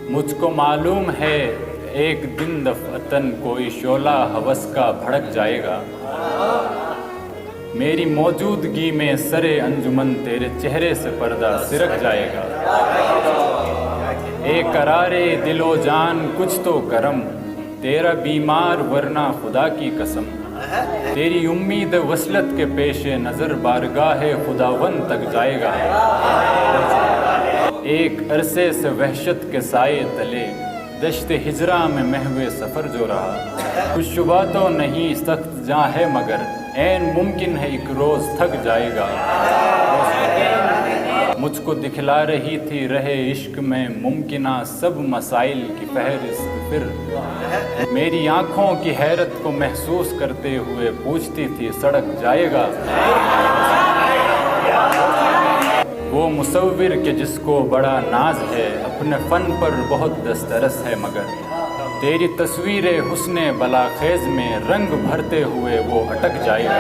मुझको मालूम है एक दिन दफअतन कोई शोला हवस का भड़क जाएगा। मेरी मौजूदगी में सरे अंजुमन तेरे चेहरे से पर्दा सिरक जाएगा। ए करारे दिलो जान कुछ तो करम, तेरा बीमार वरना खुदा की कसम। तेरी उम्मीद वसलत के पेशे नज़र बारगाहे खुदावन तक जाएगा। एक अरसे से वहशत के साए तले दश्त हिजरा में महवे सफ़र जो रहा। कुछ शुबा तो नहीं सख्त जहाँ है मगर ऐन मुमकिन है एक रोज़ थक जाएगा। मुझको दिखला रही थी रहे इश्क में मुमकिना सब मसाइल की फहरिस्त। फिर मेरी आँखों की हैरत को महसूस करते हुए पूछती थी सड़क जाएगा। वो मुसव्विर के जिसको बड़ा नाज है अपने फ़न पर बहुत दस्तरस है मगर तेरी तस्वीरें हुस्ने बलाखेज़ में रंग भरते हुए वो अटक जाएगा।